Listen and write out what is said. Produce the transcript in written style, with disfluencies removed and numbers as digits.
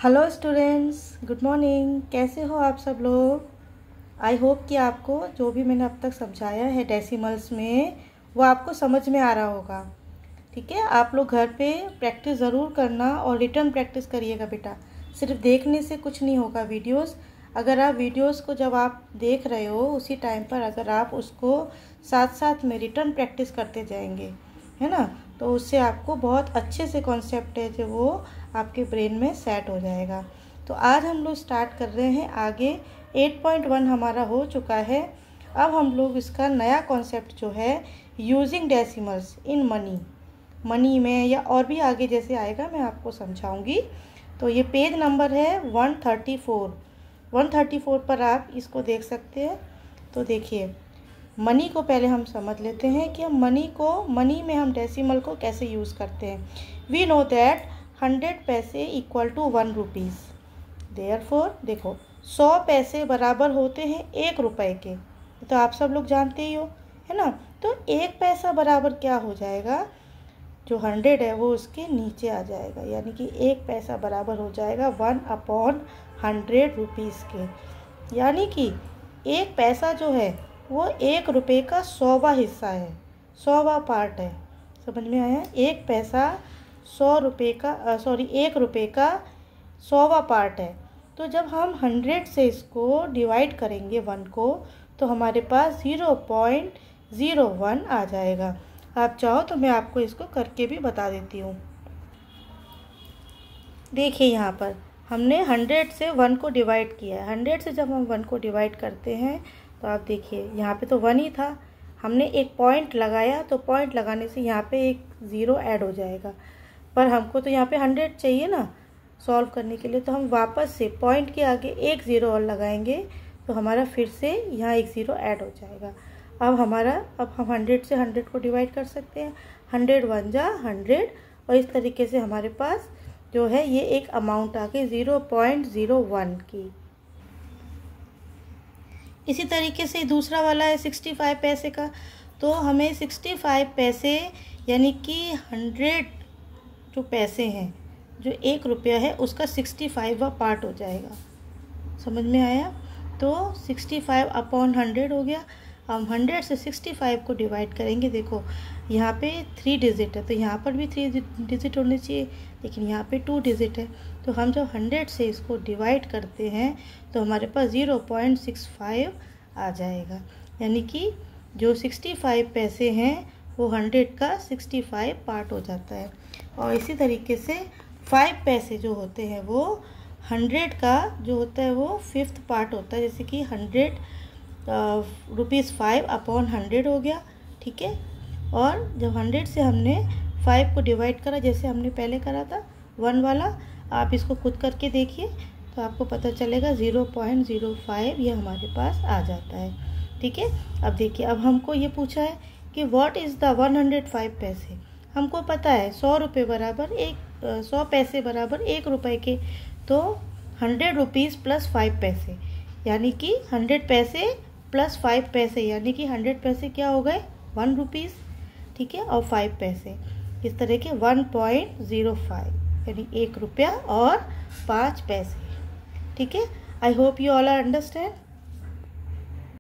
Hello students, good morning. कैसे हो आप सब लोग। आई होप कि आपको जो भी मैंने अब तक समझाया है डेसिमल्स में वो आपको समझ में आ रहा होगा। ठीक है, आप लोग घर पे प्रैक्टिस ज़रूर करना और रिटर्न प्रैक्टिस करिएगा बेटा। सिर्फ देखने से कुछ नहीं होगा। वीडियोस, अगर आप वीडियोस को जब आप देख रहे हो उसी टाइम पर अगर आप उसको साथ साथ में रिटर्न प्रैक्टिस करते जाएंगे, है ना, तो उससे आपको बहुत अच्छे से कॉन्सेप्ट है जो वो आपके ब्रेन में सेट हो जाएगा। तो आज हम लोग स्टार्ट कर रहे हैं आगे। 8.1 हमारा हो चुका है। अब हम लोग इसका नया कॉन्सेप्ट जो है यूजिंग डेसिमल्स इन मनी में या और भी आगे जैसे आएगा मैं आपको समझाऊंगी। तो ये पेज नंबर है 134 पर आप इसको देख सकते हैं। तो देखिए, मनी को पहले हम समझ लेते हैं कि हम मनी में हम डेसिमल को कैसे यूज़ करते हैं। वी नो दैट 100 पैसे इक्वल टू 1 रुपीज़। देयरफॉर देखो, 100 पैसे बराबर होते हैं 1 रुपए के। तो आप सब लोग जानते ही हो, है ना। तो 1 पैसा बराबर क्या हो जाएगा, जो 100 है वो उसके नीचे आ जाएगा, यानी कि 1 पैसा बराबर हो जाएगा 1/100 रुपीज़ के। यानी कि 1 पैसा जो है वो 1 रुपये का 100वां हिस्सा है, 100वां पार्ट है। समझ में आया। 1 पैसा 100 रुपये का 1 रुपये का 100वां पार्ट है। तो जब हम 100 से इसको डिवाइड करेंगे 1 को, तो हमारे पास 0.01 आ जाएगा। आप चाहो तो मैं आपको इसको करके भी बता देती हूँ। देखिए, यहाँ पर हमने 100 से 1 को डिवाइड किया है। 100 से जब हम 1 को डिवाइड करते हैं तो आप देखिए, यहाँ पे तो 1 ही था, हमने एक पॉइंट लगाया, तो पॉइंट लगाने से यहाँ पे एक 0 ऐड हो जाएगा। पर हमको तो यहाँ पे 100 चाहिए ना सॉल्व करने के लिए, तो हम वापस से पॉइंट के आगे एक 0 और लगाएंगे, तो हमारा फिर से यहाँ एक 0 ऐड हो जाएगा। अब हम 100 से 100 को डिवाइड कर सकते हैं। 100 1 जा 100, और इस तरीके से हमारे पास जो है ये एक अमाउंट आ गई 0.01 की। इसी तरीके से दूसरा वाला है 65 पैसे का। तो हमें 65 पैसे यानी कि 100 जो पैसे हैं, जो 1 रुपया है उसका 65वां पार्ट हो जाएगा। समझ में आया। तो 65/100 हो गया। हम 100 से 65 को डिवाइड करेंगे। देखो, यहाँ पे 3 डिजिट है, तो यहाँ पर भी 3 डिजिट होने चाहिए, लेकिन यहाँ पे 2 डिजिट है। तो हम जब 100 से इसको डिवाइड करते हैं तो हमारे पास 0.65 आ जाएगा। यानी कि जो 65 पैसे हैं वो 100 का 65 पार्ट हो जाता है। और इसी तरीके से 5 पैसे जो होते हैं वो 100 का जो होता है वो 5th पार्ट होता है। जैसे कि 100 रुपीज़ 5/100 हो गया। ठीक है। और जब 100 से हमने 5 को डिवाइड करा, जैसे हमने पहले करा था 1 वाला, आप इसको खुद करके देखिए तो आपको पता चलेगा 0.05 ये हमारे पास आ जाता है। ठीक है। अब देखिए, अब हमको ये पूछा है कि व्हाट इज़ द 105 पैसे। हमको पता है 100 रुपये बराबर 100 पैसे बराबर 1 रुपये के। तो 100 रुपीज़ प्लस 5 पैसे, यानी कि 100 पैसे प्लस 5 पैसे, यानी कि 100 पैसे क्या हो गए 1 रुपीज़। ठीक है। और 5 पैसे इस तरह के 1.05, यानी 1 रुपया और 5 पैसे। ठीक है। I hope you all are understand.